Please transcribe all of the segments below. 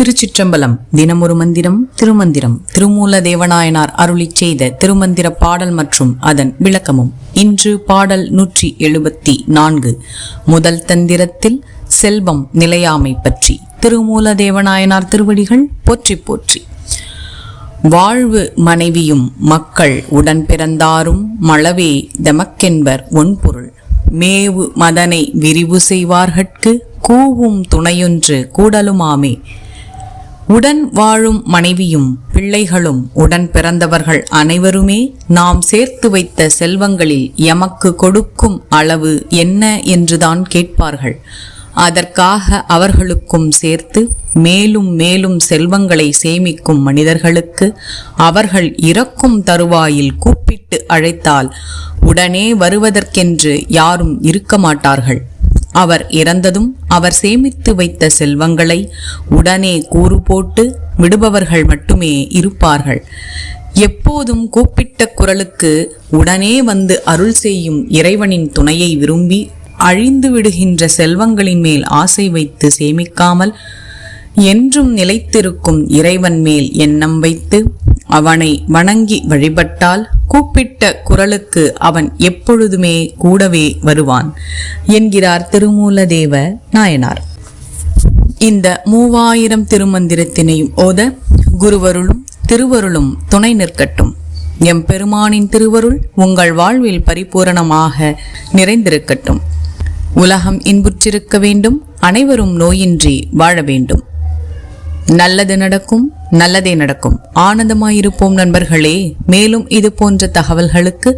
திருச்சிற்றம்பலம். தினமொரு மந்திரம். திருமந்திரம். திருமூல தேவநாயனார் அருளிச் செய்த திருமந்திர பாடல் மற்றும் அதன் விளக்கமும். இன்று பாடல் 174. முதல் தந்திரத்தில் செல்வம் நிலையாமை பற்றி. திருமூல தேவநாயனார் திருவடிகள் போற்றி போற்றி. வாழ்வு மனைவியும் மக்கள் உடன் பிறந்தாரும் மளவே தமக்கென்பர் ஒன்பொருள். மேவு மதனை விரிவு செய்வார்கட்கு கூவும் துணையொன்று கூடலுமாமே. உடன் வாழும் மனைவியும் பிள்ளைகளும் உடன் பிறந்தவர்கள் அனைவருமே நாம் சேர்த்து வைத்த செல்வங்களில் எமக்கு கொடுக்கும் அளவு என்ன என்றுதான் கேட்பார்கள். அதற்காக அவர்களுக்கும் சேர்த்து மேலும் மேலும் செல்வங்களை சேமிக்கும் மனிதர்களுக்கு அவர்கள் இறக்கும் தருவாயில் கூப்பிட்டு அழைத்தால் உடனே வருவதற்கென்று யாரும் இருக்க மாட்டார்கள். அவர் இறந்ததும் அவர் சேமித்து வைத்த செல்வங்களை உடனே கூறு போட்டு விடுபவர்கள் மட்டுமே இருப்பார்கள். எப்போதும் கூப்பிட்ட குரலுக்கு உடனே வந்து அருள் செய்யும் இறைவனின் துணையை விரும்பி அழிந்து விடுகின்ற செல்வங்களின் மேல் ஆசை வைத்து சேமிக்காமல் என்றும் நிலைத்திருக்கும் இறைவன் மேல் எண்ணம் வைத்து அவனை வணங்கி வழிபட்டால் கூப்பிட்ட குரலுக்கு அவன் எப்பொழுதுமே கூடவே வருவான் என்கிறார் திருமூலதேவ நாயனார். இந்த 3000 திருமந்திரத்தினையும் ஓத குருவருளும் திருவருளும் துணை நிற்கட்டும். எம் பெருமானின் திருவருள் உங்கள் வாழ்வில் பரிபூரணமாக நிறைந்திருக்கட்டும். உலகம் இன்புற்றிருக்க வேண்டும். அனைவரும் நோயின்றி வாழ வேண்டும். நல்லது நடக்கும். நல்லதே நடக்கும். ஆனந்தமாயிருப்போம் நண்பர்களே. மேலும் இது போன்ற தகவல்களுக்கு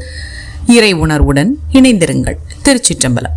இறை உணர்வுடன் இணைந்திருங்கள். திருச்சிற்றம்பலம்.